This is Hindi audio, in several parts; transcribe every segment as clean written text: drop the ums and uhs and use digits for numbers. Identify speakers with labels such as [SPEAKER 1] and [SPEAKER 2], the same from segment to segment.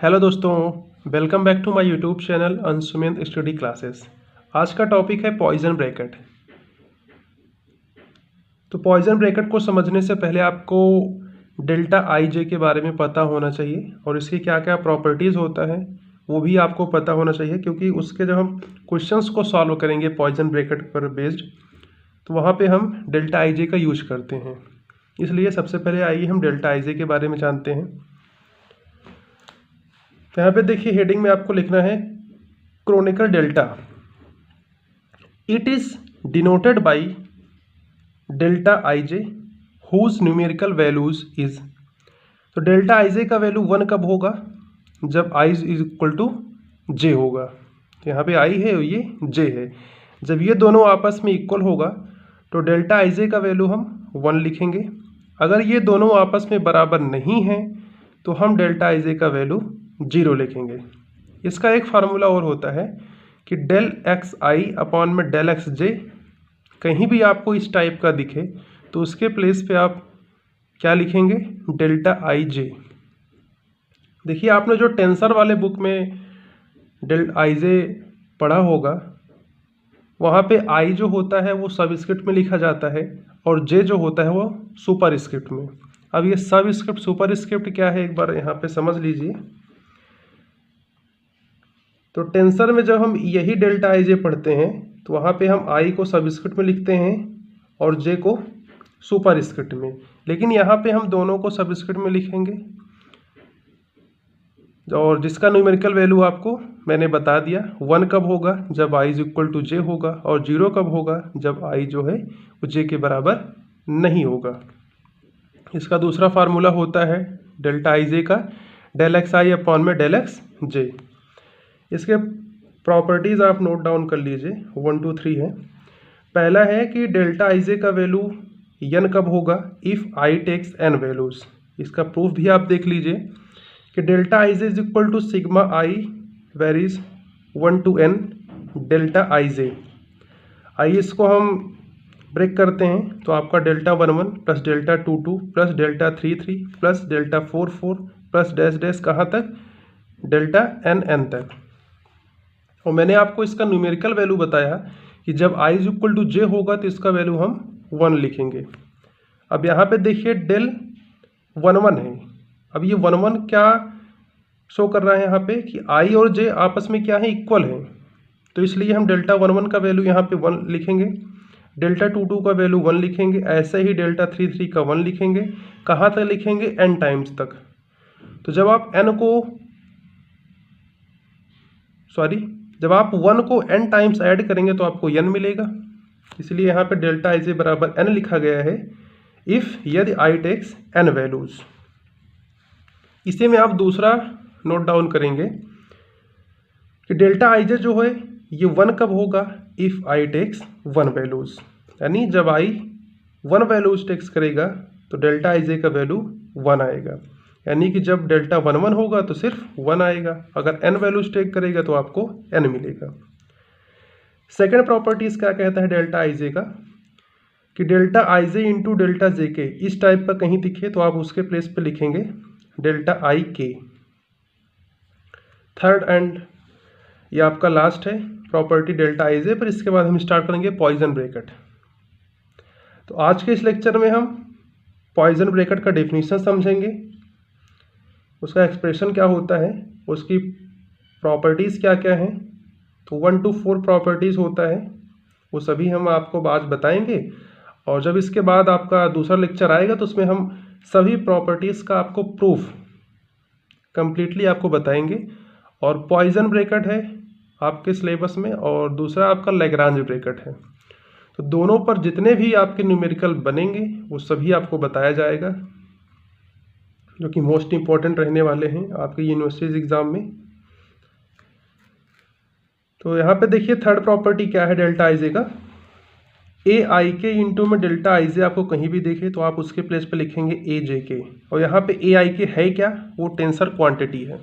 [SPEAKER 1] हेलो दोस्तों, welcome back to my YouTube channel Anshumant study classes. आज का टॉपिक है पॉइजन ब्रैकेट। तो पॉइजन ब्रैकेट को समझने से पहले आपको डेल्टा आई जे के बारे में पता होना चाहिए और इसकी क्या क्या प्रॉपर्टीज़ होता है वो भी आपको पता होना चाहिए, क्योंकि उसके जब हम क्वेश्चंस को सॉल्व करेंगे पॉइजन ब्रैकेट पर बेस्ड तो वहाँ पे हम डेल्टा आई जे का यूज करते हैं। इसलिए सबसे पहले आइए हम डेल्टा आई जे के बारे में जानते हैं। तो यहाँ पे देखिए हेडिंग में आपको लिखना है kronecker delta. It is denoted by delta i j whose numerical values is. तो डेल्टा आई जे का वैल्यू 1 कब होगा? जब i is equal to j होगा। तो यहाँ पे आई है और ये जे है। जब ये दोनों आपस में इक्वल होगा तो डेल्टा आई जे का वैल्यू हम 1 लिखेंगे। अगर ये दोनों आपस में बराबर नहीं हैं तो हम डेल्टा आई जे का वैल्यू 0 लिखेंगे। इसका एक फार्मूला और होता है कि डेल एक्स आई अपॉन में डेल एक्स जे। कहीं भी आपको इस टाइप का दिखे तो उसके प्लेस पे आप क्या लिखेंगे? डेल्टा आई जे। देखिए आपने जो टेंसर वाले बुक में डेल आई जे पढ़ा होगा वहाँ पे आई जो होता है वो सबस्क्रिप्ट में लिखा जाता है और जे जो होता है वो सुपर स्क्रिप्ट में। अब ये सब स्क्रिप्ट सुपर स्क्रिप्ट क्या है एक बार यहाँ पे समझ लीजिए। तो टेंसर में जब हम यही डेल्टा आई जे पढ़ते हैं तो वहाँ पे हम आई को सबस्क्रिप्ट में लिखते हैं और जे को सुपर स्क्रिप्ट में, लेकिन यहाँ पे हम दोनों को सबस्क्रिप्ट में लिखेंगे और जिसका न्यूमेरिकल वैल्यू आपको मैंने बता दिया। 1 कब होगा? जब i is equal to j होगा, और 0 कब होगा? जब आई जो है वो जे के बराबर नहीं होगा। इसका दूसरा फार्मूला होता है डेल्टा आई जे का डेल एक्स आई अपॉन में डेल एक्स जे। इसके प्रॉपर्टीज़ आप नोट डाउन कर लीजिए, 1 2 3 है। पहला है कि डेल्टा आई जे का वैल्यू n कब होगा? If I takes n values. इसका प्रूफ भी आप देख लीजिए कि delta i j is equal to sigma i varies 1 to n delta i j. आइए इसको हम ब्रेक करते हैं तो आपका delta 1 1 plus delta 2 2 plus delta 3 3 plus delta 4 4 plus dash dash कहाँ तक? डेल्टा n तक। और मैंने आपको इसका न्यूमेरिकल वैल्यू बताया कि जब i is equal to j होगा तो इसका वैल्यू हम 1 लिखेंगे। अब यहाँ पे देखिए डेल 1 1 है। अब ये 1 1 क्या शो कर रहा है यहाँ पे कि आई और जे आपस में क्या है? इक्वल है। तो इसलिए हम डेल्टा 1 1 का वैल्यू यहाँ पे 1 लिखेंगे, डेल्टा 2 2 का वैल्यू 1 लिखेंगे, ऐसे ही डेल्टा 3 3 का 1 लिखेंगे। कहाँ तक लिखेंगे? n टाइम्स तक। तो जब आप जब आप 1 को n टाइम्स ऐड करेंगे तो आपको n मिलेगा। इसलिए यहाँ पे डेल्टा आई जे बराबर n लिखा गया है इफ़ यदि आई टेक्स n वैल्यूज। इसी में आप दूसरा नोट डाउन करेंगे कि डेल्टा आई जे जो है ये 1 कब होगा? If I takes 1 values. यानी जब आई 1 वैल्यूज टेक्स करेगा तो डेल्टा आई जे का वैल्यू 1 आएगा। यानी कि जब डेल्टा 1 1 होगा तो सिर्फ 1 आएगा। अगर n वैल्यूज टेक करेगा तो आपको n मिलेगा। सेकेंड प्रॉपर्टीज क्या कहता है डेल्टा आई जे का कि delta i J into delta J के इस टाइप का कहीं दिखे तो आप उसके प्लेस पे लिखेंगे डेल्टा आई के। थर्ड एंड ये आपका लास्ट है प्रॉपर्टी डेल्टा आई जे पर। इसके बाद हम स्टार्ट करेंगे पॉइजन ब्रैकेट। तो आज के इस लेक्चर में हम पॉइजन ब्रैकेट का डेफिनेशन समझेंगे, उसका एक्सप्रेशन क्या होता है, उसकी प्रॉपर्टीज़ क्या क्या हैं। तो 1 to 4 प्रॉपर्टीज़ होता है, वो सभी हम आपको आज बताएंगे। और जब इसके बाद आपका दूसरा लेक्चर आएगा तो उसमें हम सभी प्रॉपर्टीज़ का आपको प्रूफ कंप्लीटली आपको बताएंगे। और पॉइजन ब्रैकेट है आपके सिलेबस में और दूसरा आपका लैग्रांज ब्रैकेट है। तो दोनों पर जितने भी आपके न्यूमेरिकल बनेंगे वो सभी आपको बताया जाएगा, जो कि मोस्ट इम्पॉर्टेंट रहने वाले हैं आपके यूनिवर्सिटीज एग्ज़ाम में। तो यहाँ पे देखिए थर्ड प्रॉपर्टी क्या है डेल्टा आई जे का। ए आई के इंटू में डेल्टा आई जे आपको कहीं भी देखे तो आप उसके प्लेस पे लिखेंगे ए जे के। और यहाँ पे ए आई के है क्या? वो टेंसर क्वांटिटी है।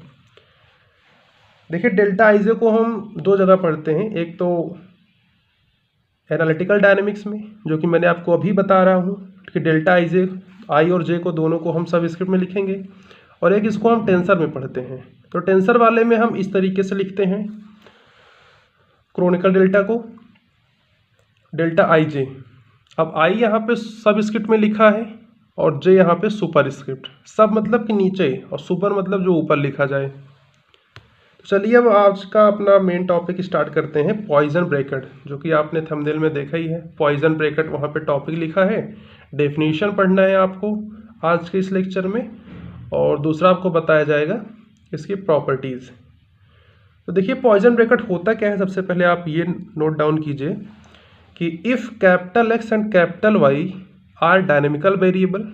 [SPEAKER 1] देखिए डेल्टा आई जे को हम 2 जगह पढ़ते हैं, एक तो एनालिटिकल डायनेमिक्स में जो कि मैंने आपको अभी बता रहा हूँ कि डेल्टा आई और जे को दोनों को हम सब स्क्रिप्ट में लिखेंगे, और एक इसको हम टेंसर में पढ़ते हैं। तो टेंसर वाले में हम इस तरीके से लिखते हैं क्रोनिकल डेल्टा को, डेल्टा आई जे। अब आई यहाँ पे सब स्क्रिप्ट में लिखा है और जे यहाँ पे सुपर स्क्रिप्ट। सब मतलब कि नीचे और सुपर मतलब जो ऊपर लिखा जाए। तो चलिए अब आज का अपना मेन टॉपिक स्टार्ट करते हैं, पॉइजन ब्रैकेट, जो कि आपने थंबनेल में देखा ही है। पॉइजन ब्रैकेट वहाँ पे टॉपिक लिखा है, डेफिनेशन पढ़ना है आपको आज के इस लेक्चर में, और दूसरा आपको बताया जाएगा इसकी प्रॉपर्टीज़। तो देखिए पॉइजन ब्रैकेट होता क्या है। सबसे पहले आप ये नोट डाउन कीजिए कि if capital x and capital y are dynamical variable,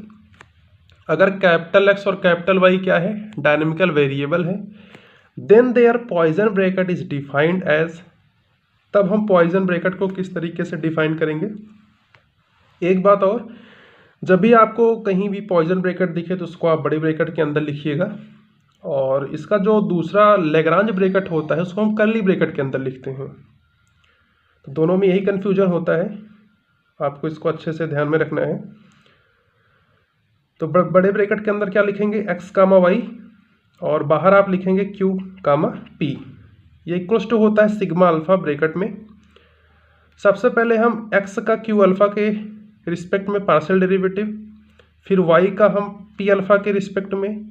[SPEAKER 1] अगर कैपिटल एक्स और कैपिटल वाई क्या है, डायनेमिकल वेरिएबल है, then their Poisson bracket is defined as. तब हम पॉइजन ब्रैकेट को किस तरीके से डिफाइन करेंगे। एक बात और, जब भी आपको कहीं भी पॉइजन ब्रैकेट दिखे तो उसको आप बड़े ब्रैकेट के अंदर लिखिएगा, और इसका जो दूसरा लैग्रांज ब्रैकेट होता है उसको हम कर्ली ब्रैकेट के अंदर लिखते हैं। तो दोनों में यही कन्फ्यूजन होता है, आपको इसको अच्छे से ध्यान में रखना है। तो बड़े ब्रैकेट के अंदर क्या लिखेंगे, एक्स कामा वाई, और बाहर आप लिखेंगे क्यू कामा पी। ये इक्वल्स टू होता है सिग्मा अल्फा ब्रैकेट में। सबसे पहले हम एक्स का क्यू अल्फा के रिस्पेक्ट में पार्शियल डेरिवेटिव, फिर वाई का हम पी अल्फा के रिस्पेक्ट में,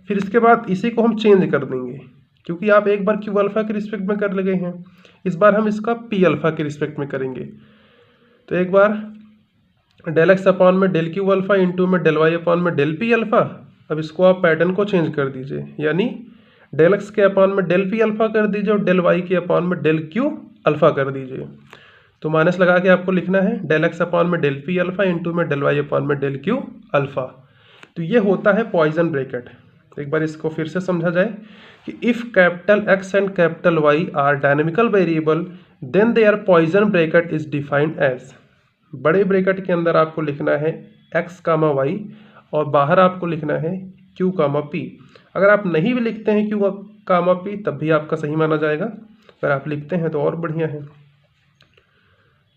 [SPEAKER 1] फिर इसके बाद इसी को हम चेंज कर देंगे, क्योंकि आप एक बार क्यू अल्फा के रिस्पेक्ट में कर लगे हैं, इस बार हम इसका पी अल्फा के रिस्पेक्ट में करेंगे। तो एक बार डेल एक्स अपॉन में डेल क्यू अल्फा इंटू में डेल वाई अपॉन में डेल पी अल्फा। अब इसको आप पैटर्न को चेंज कर दीजिए, यानी डेल एक्स के अपॉन में डेल पी अल्फा कर दीजिए और डेल वाई के अपॉन में डेल क्यू अल्फा कर दीजिए। तो माइनस लगा के आपको लिखना है डेल एक्स अपॉन में डेल पी अल्फा इंटू में डेल वाई अपॉन में डेल क्यू अल्फा। तो ये होता है पॉइजन ब्रैकेट। एक बार इसको फिर से समझा जाए कि if capital x and capital y are dynamical variable then their Poisson bracket is defined as. बड़े ब्रैकेट के अंदर आपको लिखना है एक्स कामा वाई और बाहर आपको लिखना है क्यू कामा पी। अगर आप नहीं भी लिखते हैं क्यू कामा पी तब भी आपका सही माना जाएगा, अगर आप लिखते हैं तो और बढ़िया है।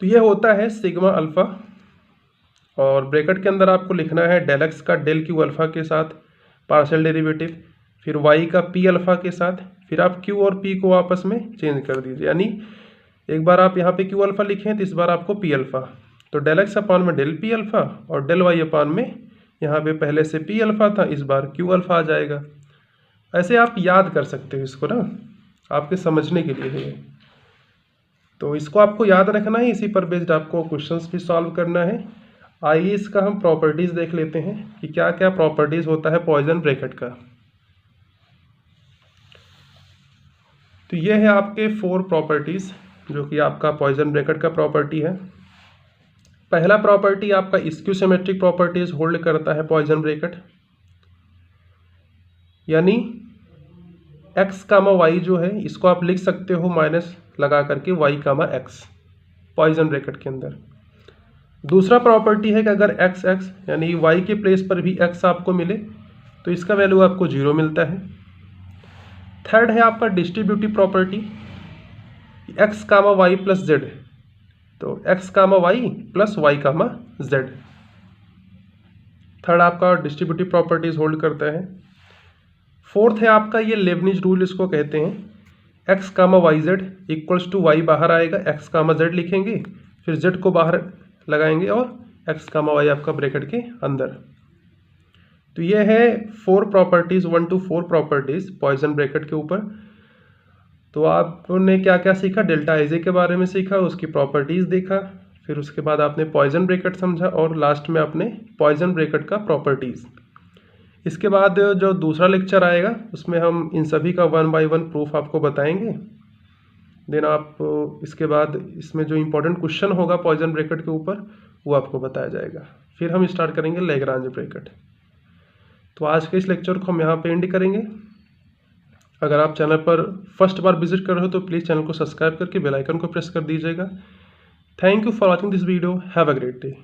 [SPEAKER 1] तो ये होता है सिग्मा अल्फा, और ब्रैकेट के अंदर आपको लिखना है डेल एक्स का डेल क्यू अल्फा के साथ पार्शियल डेरिवेटिव, फिर वाई का पी अल्फा के साथ, फिर आप क्यू और पी को आपस में चेंज कर दीजिए, यानी एक बार आप यहाँ पे क्यू अल्फा लिखें तो इस बार आपको पी अल्फा। तो डेल एक्स अपॉन में डेल पी अल्फा और डेल वाई अपॉन में यहाँ पे पहले से पी अल्फा था, इस बार क्यू अल्फा आ जाएगा। ऐसे आप याद कर सकते हो इसको ना, आपके समझने के लिए है। तो इसको आपको याद रखना है, इसी पर बेस्ड आपको क्वेश्चंस भी सॉल्व करना है। आइए इसका हम प्रॉपर्टीज़ देख लेते हैं कि क्या क्या प्रॉपर्टीज़ होता है पॉइजन ब्रैकेट का। तो ये है आपके 4 प्रॉपर्टीज़ जो कि आपका पॉइजन ब्रैकेट का प्रॉपर्टी है। पहला प्रॉपर्टी आपका स्क्यू सिमेट्रिक प्रॉपर्टीज होल्ड करता है पॉइजन ब्रैकेट, यानी x कामा वाई जो है इसको आप लिख सकते हो माइनस लगा करके y कामा x पॉइजन ब्रैकेट के अंदर। दूसरा प्रॉपर्टी है कि अगर x यानी y के प्लेस पर भी x आपको मिले तो इसका वैल्यू आपको 0 मिलता है। थर्ड है आपका distributive property, x comma y plus z, तो x comma y plus y comma z. Third आपका डिस्ट्रीब्यूटिव प्रॉपर्टीज होल्ड करता है। फोर्थ है आपका ये लेबनिज रूल इसको कहते हैं, x comma y z equals to y बाहर आएगा, x कामा जेड लिखेंगे, फिर z को बाहर लगाएंगे और x कामा वाई आपका ब्रैकेट के अंदर। तो ये है 4 properties, 1 to 4 properties poison bracket के ऊपर। तो आपने क्या क्या सीखा, डेल्टा आईजे के बारे में सीखा, उसकी प्रॉपर्टीज़ देखा, फिर उसके बाद आपने पॉइजन ब्रैकेट समझा और लास्ट में आपने पॉइजन ब्रैकेट का प्रॉपर्टीज़। इसके बाद जो दूसरा लेक्चर आएगा उसमें हम इन सभी का 1 by 1 प्रूफ आपको बताएंगे। देन आप इसके बाद इसमें जो इम्पोर्टेंट क्वेश्चन होगा पॉइजन ब्रैकेट के ऊपर वो आपको बताया जाएगा। फिर हम स्टार्ट करेंगे लैग्रांज ब्रैकेट। तो आज के इस लेक्चर को हम यहाँ पे एंड करेंगे। अगर आप चैनल पर फर्स्ट बार विजिट कर रहे हो तो प्लीज़ चैनल को सब्सक्राइब करके बेल आइकन को प्रेस कर दीजिएगा। Thank you for watching this video, have a great day.